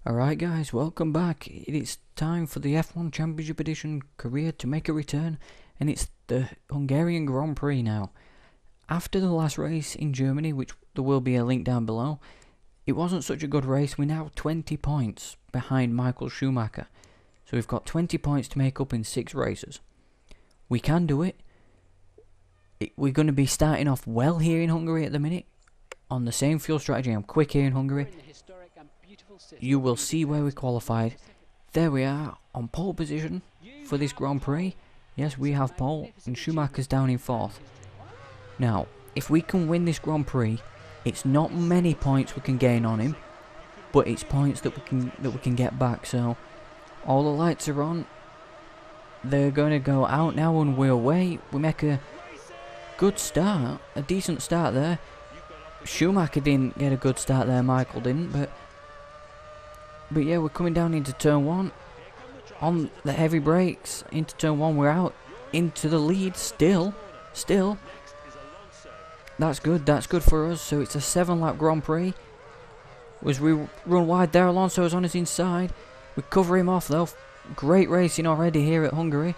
Alright guys, welcome back. It is time for the F1 Championship Edition career to make a return, and it's the Hungarian Grand Prix now. After the last race in Germany, which there will be a link down below, it wasn't such a good race. We're now 20 points behind Michael Schumacher. So we've got 20 points to make up in 6 races. We can do it. We're going to be starting off well here in Hungary at the minute, on the same fuel strategy. I'm quick here in Hungary. You will see where we qualified. There we are, on pole position for this Grand Prix. Yes, we have pole, and Schumacher's down in 4th. Now, if we can win this Grand Prix, it's not many points we can gain on him, but it's points that we can get back. So, all the lights are on. They're going to go out now, and we're away. We make a good start, a decent start there. Schumacher didn't get a good start there, Michael didn't, but yeah, we're coming down into turn 1 on the heavy brakes. Into turn 1, we're out into the lead still. That's good for us. So it's a 7-lap Grand Prix. As we run wide there, Alonso's on his inside. We cover him off though. Great racing already here at Hungary,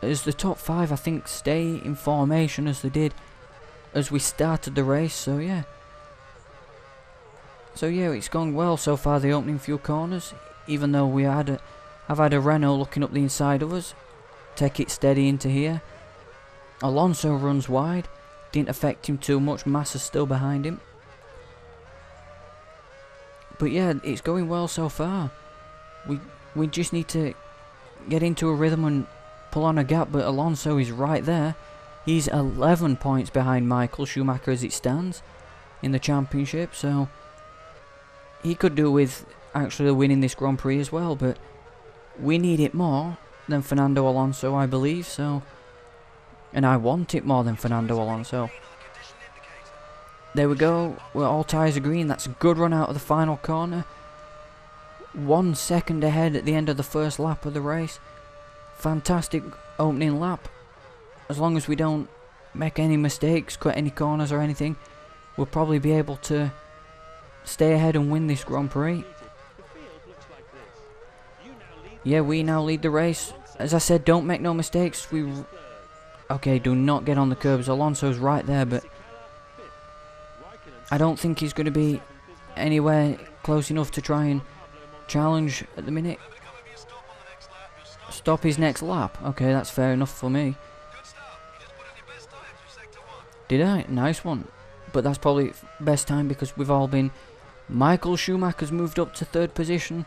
as the top 5 I think stay in formation as they did as we started the race. So yeah, it's gone well so far, the opening few corners, even though I've had a Renault looking up the inside of us. Take it steady into here. Alonso runs wide, didn't affect him too much. Massa's still behind him. But yeah, it's going well so far. We just need to get into a rhythm and pull on a gap, but Alonso is right there. He's 11 points behind Michael Schumacher as it stands in the championship, so he could do with actually winning this Grand Prix as well, but we need it more than Fernando Alonso, I believe, so, and I want it more than Fernando Alonso. There we go, well, all tyres are green. That's a good run out of the final corner. 1 second ahead at the end of the first lap of the race. Fantastic opening lap. As long as we don't make any mistakes, cut any corners or anything, we'll probably be able to stay ahead and win this Grand Prix. Yeah, we now lead the race. As I said, don't make no mistakes. Okay, do not get on the curbs. Alonso's right there, but I don't think he's going to be anywhere close enough to try and challenge at the minute. Stop his next lap. Okay, that's fair enough for me. Did I? Nice one. But that's probably best time because we've all been... Michael Schumacher's moved up to 3rd position.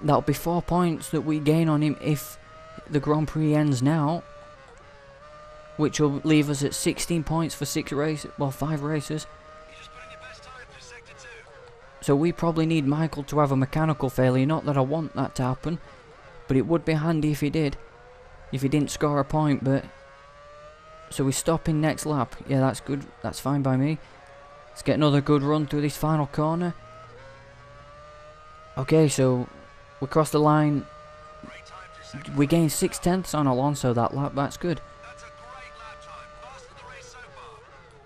That'll be 4 points that we gain on him if the Grand Prix ends now, which will leave us at 16 points for 5 races. So we probably need Michael to have a mechanical failure. Not that I want that to happen, but it would be handy if he did. If he didn't score a point, but... So we're stopping next lap. Yeah, that's good. That's fine by me. Let's get another good run through this final corner. Okay, so we crossed the line. We gained 6/10 on Alonso that lap. That's good.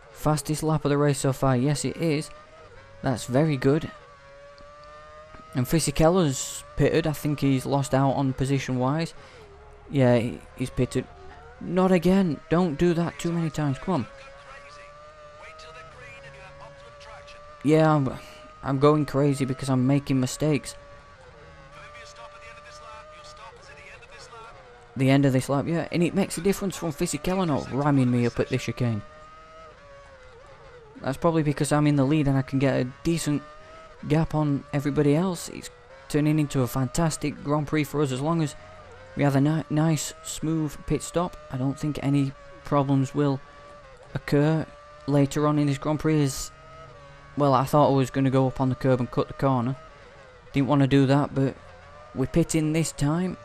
Fastest lap of the race so far. Yes, it is. That's very good. And Fisichella's pitted. I think he's lost out on position-wise. Yeah, he's pitted. Not again. Don't do that too many times. Come on. Yeah, I'm going crazy because I'm making mistakes. The end of this lap, yeah. And it makes a difference from Fisichella not ramming me up at this chicane. That's probably because I'm in the lead and I can get a decent gap on everybody else. It's turning into a fantastic Grand Prix for us as long as we have a nice, smooth pit stop. I don't think any problems will occur later on in this Grand Prix. Well, I thought I was going to go up on the curb and cut the corner. Didn't want to do that, but we're pitting this time.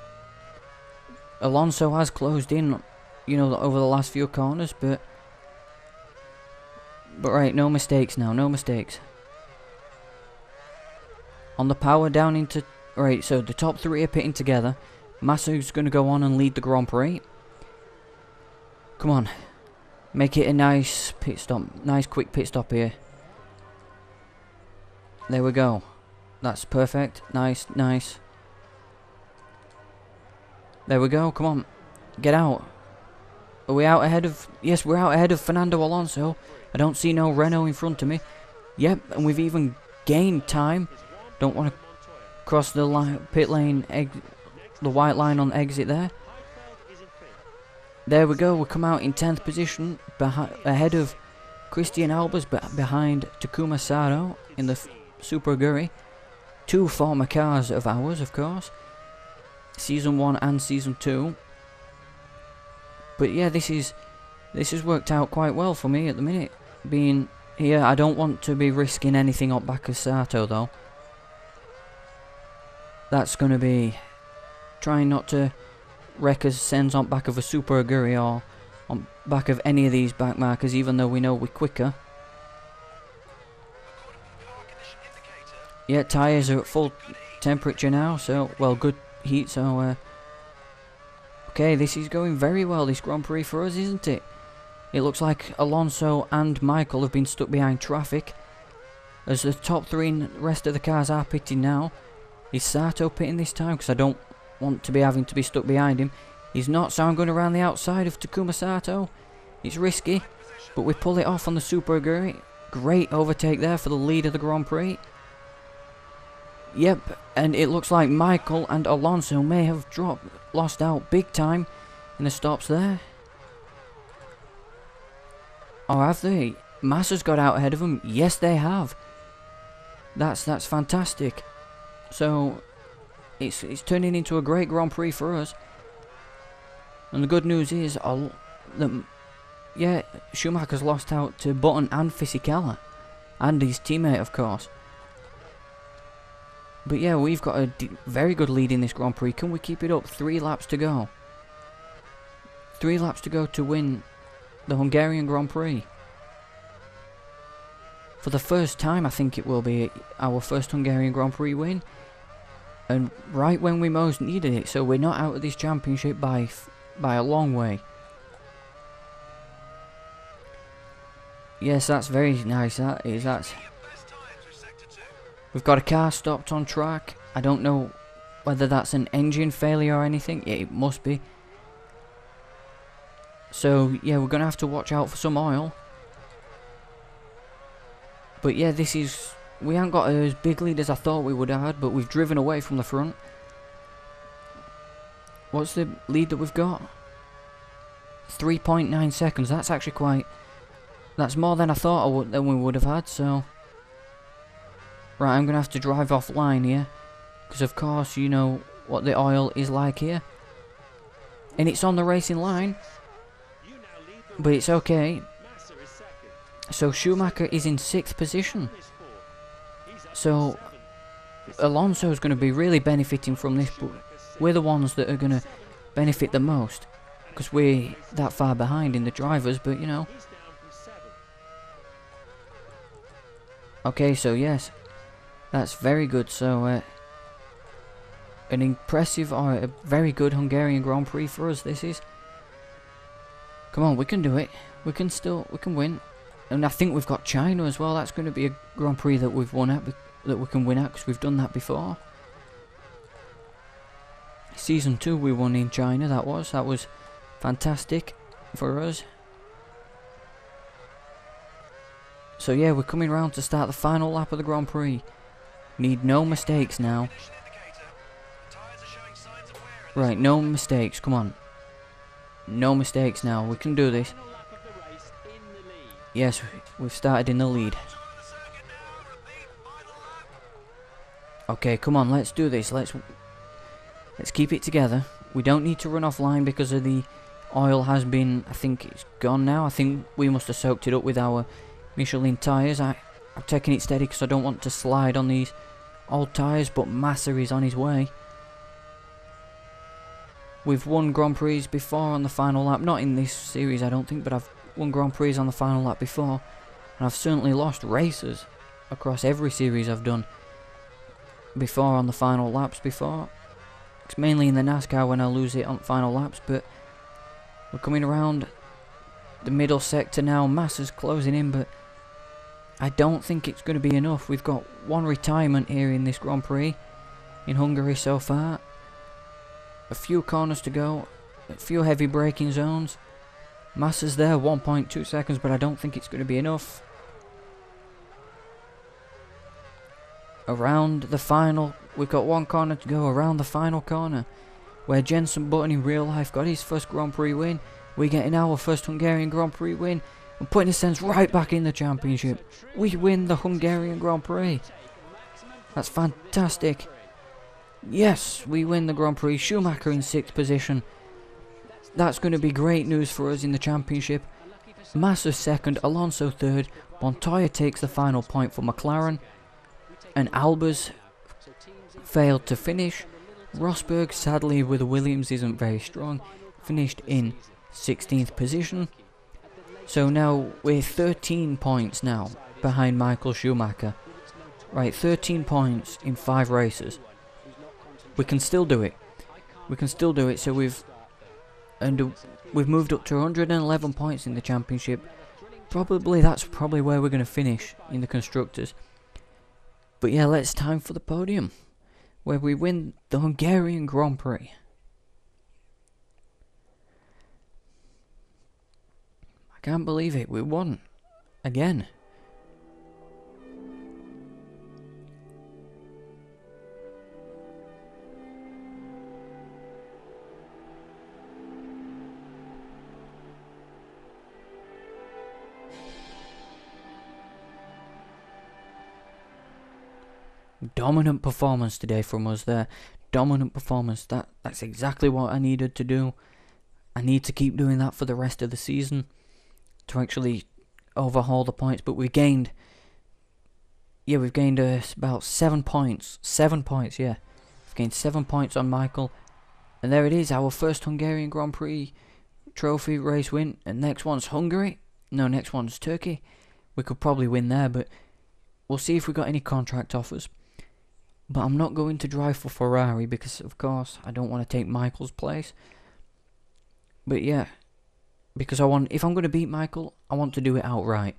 Alonso has closed in, you know, over the last few corners, but right, no mistakes now, no mistakes. On the power down into... Right, so the top 3 are pitting together. Massa's going to go on and lead the Grand Prix. Come on. Make it a nice pit stop. Nice quick pit stop here. There we go. That's perfect. Nice, nice. There we go. Come on. Get out. Are we out ahead of... Yes, we're out ahead of Fernando Alonso. I don't see no Renault in front of me. Yep, and we've even gained time. Don't want to cross the pit lane, the white line on exit there. There we go. We come out in 10th position, ahead of Christian Albers, behind Takuma Sato in the Super Aguri. 2 former cars of ours, of course. Season 1 and Season 2. But yeah, this has worked out quite well for me at the minute. Being here, I don't want to be risking anything on back of Sato though. That's going to be trying not to wreck us sends on back of a Super Aguri or on back of any of these back markers, even though we know we're quicker. Yeah, tyres are at full temperature now, so, well, good heat, so, okay, this is going very well, this Grand Prix for us, isn't it? It looks like Alonso and Michael have been stuck behind traffic, as the top 3 and the rest of the cars are pitting now. Is Sato pitting this time? Because I don't want to be having to be stuck behind him. He's not, so I'm going around the outside of Takuma Sato. It's risky, but we pull it off on the Super Aguri. Great overtake there for the lead of the Grand Prix. Yep, and it looks like Michael and Alonso may have lost out big time in the stops there. Or have they? Massa's got out ahead of them. Yes, they have. That's fantastic. So it's turning into a great Grand Prix for us. And the good news is, yeah, Schumacher's lost out to Button and Fisichella, and his teammate, of course. But yeah, we've got a very good lead in this Grand Prix. Can we keep it up? 3 laps to go. 3 laps to go to win the Hungarian Grand Prix. For the first time, I think it will be our first Hungarian Grand Prix win. And right when we most needed it, so we're not out of this championship by a long way. Yes, that's very nice, that is. We've got a car stopped on track. I don't know whether that's an engine failure or anything. Yeah, it must be. So, yeah, we're going to have to watch out for some oil. But yeah, we haven't got as big lead as I thought we would have had, but we've driven away from the front. What's the lead that we've got? 3.9 seconds. That's actually that's more than I thought we would have had, so... Right, I'm going to have to drive offline here, because of course you know what the oil is like here. And it's on the racing line, but it's okay. So Schumacher is in 6th position. So Alonso's going to be really benefiting from this, but we're the ones that are going to benefit the most, because we're that far behind in the drivers, but you know. Okay, so yes. That's very good, so an impressive or a very good Hungarian Grand Prix for us this is. Come on, we can do it. We can win. And I think we've got China as well. That's going to be a Grand Prix that we've won at, that we can win at, because we've done that before. Season 2 we won in China, that was fantastic for us. So yeah, we're coming round to start the final lap of the Grand Prix. Need no mistakes now. Right, no mistakes, come on. No mistakes now, we can do this. Yes, we've started in the lead. Okay, come on, let's do this. Let's keep it together. We don't need to run offline because of the oil has been, I think it's gone now. I think we must have soaked it up with our Michelin tyres. I'm taking it steady because I don't want to slide on these old tyres, but Massa is on his way. We've won Grand Prix before on the final lap. Not in this series, I don't think, but I've won Grand Prix on the final lap before. And I've certainly lost races across every series I've done before on the final laps before. It's mainly in the NASCAR when I lose it on final laps, but we're coming around the middle sector now. Massa's closing in, but I don't think it's going to be enough. We've got one retirement here in this Grand Prix in Hungary so far. A few corners to go, a few heavy braking zones. Massa's there, 1.2 seconds, but I don't think it's going to be enough. Around the final, we've got one corner to go, around the final corner, where Jenson Button in real life got his first Grand Prix win. We're getting our first Hungarian Grand Prix win, and putting us right back in the championship. We win the Hungarian Grand Prix. That's fantastic. Yes, we win the Grand Prix. Schumacher in 6th position. That's going to be great news for us in the championship. Massa 2nd, Alonso 3rd. Montoya takes the final point for McLaren. And Albers failed to finish. Rosberg, sadly, with the Williams, isn't very strong. Finished in 16th position. So now we're 13 points now behind Michael Schumacher. Right, 13 points in 5 races. We can still do it. We can still do it. So we've moved up to 111 points in the championship. That's probably where we're going to finish in the constructors. But yeah, it's time for the podium, where we win the Hungarian Grand Prix. I can't believe it, we won. Again. Dominant performance today from us there. Dominant performance. That's exactly what I needed to do. I need to keep doing that for the rest of the season to actually overhaul the points. But we've gained about 7 points. 7 points, yeah. We've gained 7 points on Michael. And there it is, our first Hungarian Grand Prix trophy race win. And next one's Hungary. No, next one's Turkey. We could probably win there, but we'll see if we got any contract offers. But I'm not going to drive for Ferrari because, of course, I don't want to take Michael's place. But yeah, because if I'm going to beat Michael, I want to do it outright.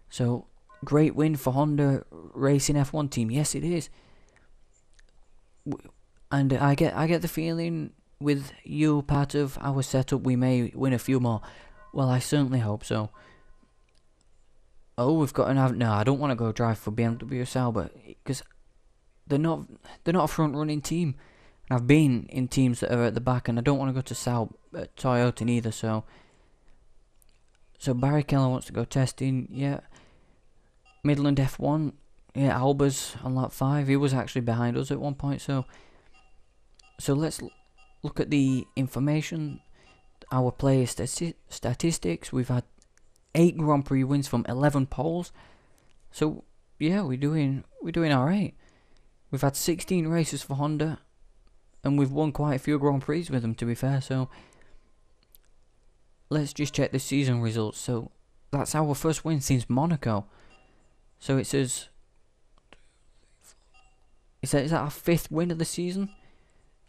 So, great win for Honda Racing F1 team. Yes, it is. And I get the feeling with you part of our setup, we may win a few more. Well, I certainly hope so. Oh, we've got no, I don't want to go drive for BMW Sauber because they're not a front running team. And I've been in teams that are at the back, and I don't want to go to Toyota either. So Barry Keller wants to go testing. Yeah, Midland F1. Yeah, Albers on lap 5. He was actually behind us at one point. So let's look at the information. Our player statistics. We've had 8 Grand Prix wins from 11 poles. So yeah, we're doing all right. We've had 16 races for Honda, and we've won quite a few Grand Prix with them, to be fair. So let's just check the season results. So that's our first win since Monaco. So it says, is that our 5th win of the season?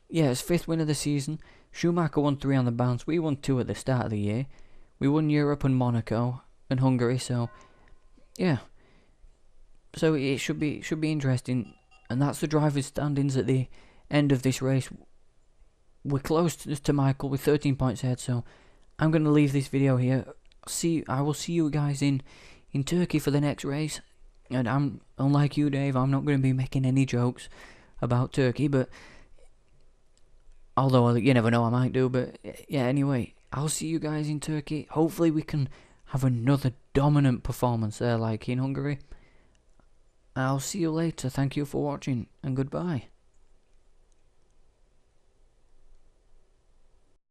Yeah, it's 5th win of the season. Schumacher won 3 on the bounce. We won 2 at the start of the year. We won Europe and Monaco and Hungary. So yeah, so it should be interesting. And that's the driver's standings at the end of this race. We're close to Michael with 13 points ahead, so I'm going to leave this video here. I will see you guys in Turkey for the next race. And unlike you, Dave, I'm not going to be making any jokes about Turkey, but although you never know, I might do. But yeah, anyway, I'll see you guys in Turkey. Hopefully we can have another dominant performance there like in Hungary. I'll see you later. Thank you for watching, and goodbye.